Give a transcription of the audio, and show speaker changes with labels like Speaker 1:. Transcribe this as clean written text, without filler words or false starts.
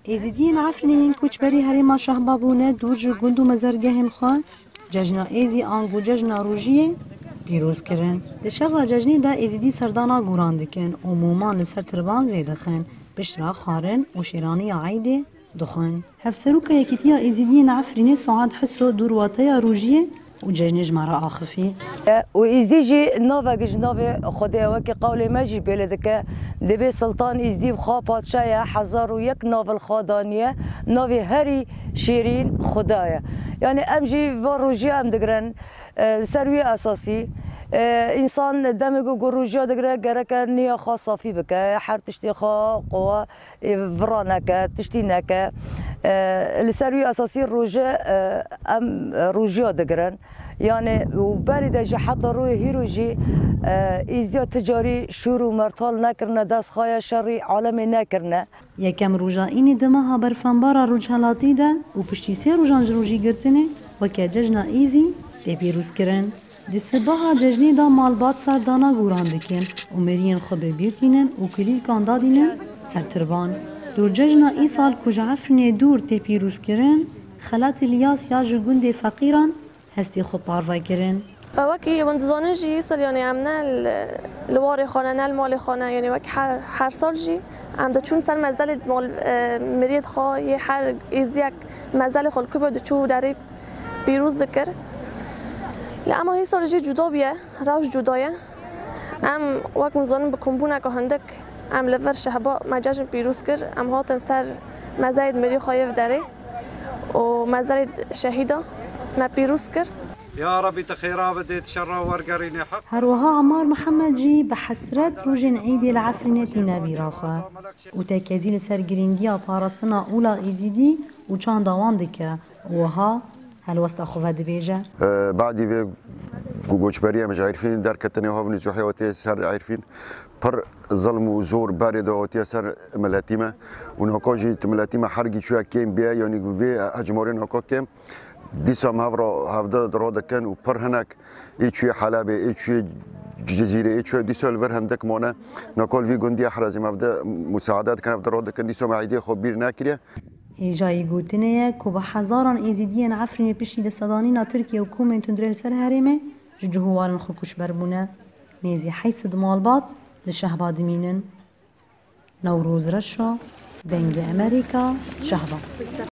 Speaker 1: ازیدین عفرین کوچبری هریما شهبابونه دور جو گند و مزرگهن خواه ججنا ایزی آنگو ججنا روژیه پیروز کرن. دشوا ججنی دا ازیدی سردانا گوران دکن و مومان لسر تربان ویدخن بشرا خارن و شیرانی عیده دخن. هفسروکا یکیتیا ازیدین عفرین سعاد حسو دور واتیا روژیه و ججنج مرا آخفی.
Speaker 2: و ازدیجی ناوگج ناو خدا وکی قول ماجی بلدکه دبی سلطان ازدی بخوا پادشاه 1001 ناول خادانیه ناوی هری شیرین خدایه یعنی امجی و روژی ام دگرن سروی اساسی انسان دمگو گروجیا دگره گرک نیا خا صافی بکه هر تشتی خا قوا ورانکه تشتی نکه لسروی اساسی روژه ام روژیا دگرن یعنی و برای جه حتی روی هیروجی ازدیا تجاری شروع مرتال نکرنه دست خواهی شری عالمی نکرنه
Speaker 1: یکم روژا اینی دماها برفنبارا روجهلاتی ده و پشتی سه روژان جروجی گرتنه و که ججنا ایزی ده پیروز کرن. ده سباها ججنی دا مالبات سردانا گوران دکن و مرین خوب بیرتینن و کلیل کان دادینن سر تربان. دور ججنا ای سال کج عفرین دور ده پیروز کرن خلات الیاس یا جگند فقیران هستی خوب پاروای کرن.
Speaker 3: وکی وندزانه جی سال یعنی امنه لوار خانه نل مال خانه یعنی وکی هر سال جی ام دا چون سر مزل مال مرید خواه یه هر ایزیک مزل خال که باید چو داری پیروز دکر اما هی سال جی جدا بیه روش جدایه ام وقت مزانم بکمبونه که هندک ام لور شهبا مجاجم پیروز کر ام هاتن سر مزاید مری خواهی داره و مزاید شهیدا ما پیروز کر
Speaker 4: يا ربي تخيرا بديت شرا ورقريني حق
Speaker 1: هروها عمار محمد جي بحسرت روجن عيدي العفرينتي نبي راخا وتكازيل سرگرينجيا بارستنا اولا ايزيدي وچان دوان دكا وها هل وسط اخوة دبيجا
Speaker 5: بعدي في گوچبريا مش عارفين در كتني هافني جو حيوتي سر عارفين پر ظلم وزور بارد اوتي سر ملاتيمه ونوكوجي ملاتيمه حرقي شو كيم بيا يعني في هجمورين هكو كيم دیسام هفته دراده کن و پر هنک ایچوی حلبه ایچوی جزیره ایچوی دیسال ور هندک مانه نکال وی گندی حرزم هفته مساعدت کن هفته دراده کن دیسام عیدی خوب بیر نکریه.
Speaker 1: هجای گوتنه که با هزاران ایزیدیان عفرین پیشی دستدانینا ترکیه و کومن تندرل سر هرمه جهوارن خوکش بربونه نیزی حیث دمالبات لشهباد مینن نوروز رشا بنگ امریکا شهباد.